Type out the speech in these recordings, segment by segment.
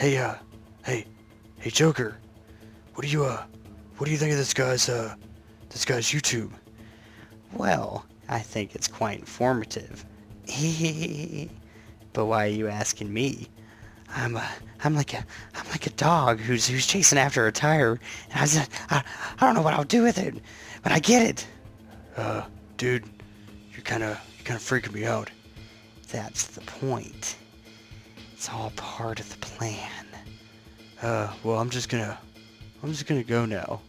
Hey, hey, hey, Joker. What do you think of this guy's YouTube? Well, I think it's quite informative. But why are you asking me? I'm a, I'm like a, I'm like a dog who's chasing after a tire, and I don't know what I'll do with it, but I get it. Uh, Dude, you're kind of freaking me out. That's the point. It's all part of the plan. Well, I'm just gonna go now.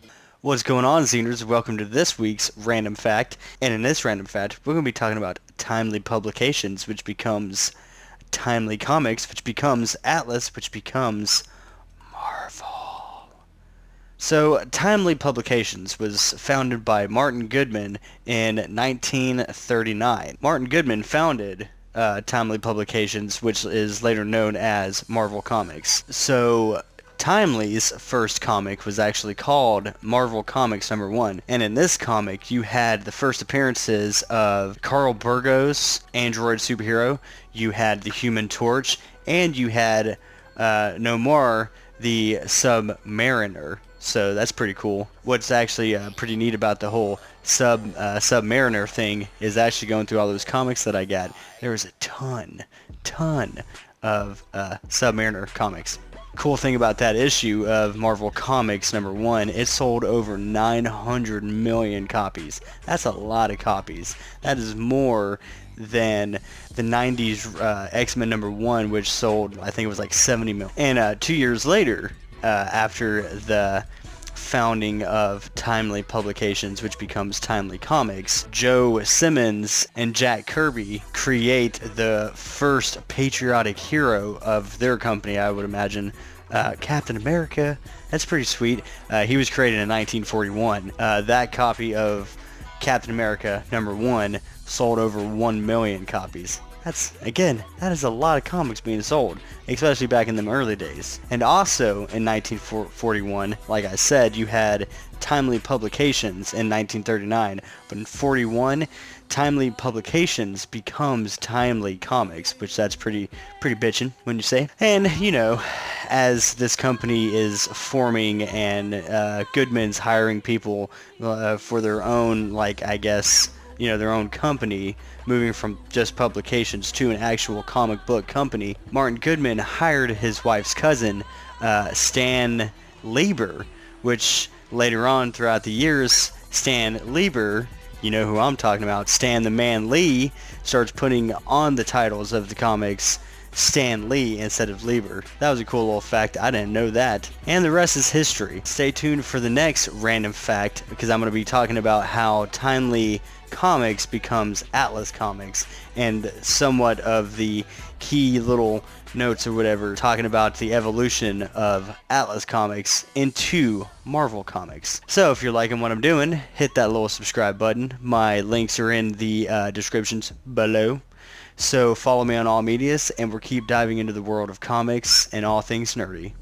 What's going on, Zeners? Welcome to this week's Random Fact. And in this Random Fact, we're going to be talking about Timely Publications, which becomes Timely Comics, which becomes Atlas, which becomes Marvel. So, Timely Publications was founded by Martin Goodman in 1939. Martin Goodman founded Timely Publications, which is later known as Marvel Comics. So, Timely's first comic was actually called Marvel Comics #1, and in this comic you had the first appearances of Carl Burgos, android superhero, you had the Human Torch, and you had Nomar, the Submariner. So that's pretty cool. What's actually pretty neat about the whole Submariner thing is actually going through all those comics that I got. There was a ton of Submariner comics. Cool thing about that issue of Marvel Comics #1, it sold over 900 million copies. That's a lot of copies. That is more than the 90s X-Men #1, which sold, I think it was like 70 million. And 2 years later, after the founding of Timely Publications, which becomes Timely Comics, Joe Simmons and Jack Kirby create the first patriotic hero of their company, I would imagine, Captain America. That's pretty sweet. He was created in 1941. That copy of Captain America #1 sold over 1 million copies. That is a lot of comics being sold, especially back in the early days. And also in 1941, like I said, you had Timely Publications in 1939, but in 41, Timely Publications becomes Timely Comics, which that's pretty bitchin', wouldn't you say? And, you know, as this company is forming and Goodman's hiring people for their own, like, I guess, you know, their own company, moving from just publications to an actual comic book company, Martin Goodman hired his wife's cousin, Stan Lieber, which later on throughout the years, Stan Lieber, you know who I'm talking about, Stan the Man Lee, starts putting on the titles of the comics Stan Lee instead of Lieber. That was a cool little fact. I didn't know that. And the rest is history. Stay tuned for the next random fact, because I'm going to be talking about how Timely Comics becomes Atlas Comics, and somewhat of the key little notes or whatever, talking about the evolution of Atlas Comics into Marvel Comics. So if you're liking what I'm doing, hit that little subscribe button. My links are in the descriptions below. So follow me on all medias, and we'll keep diving into the world of comics and all things nerdy.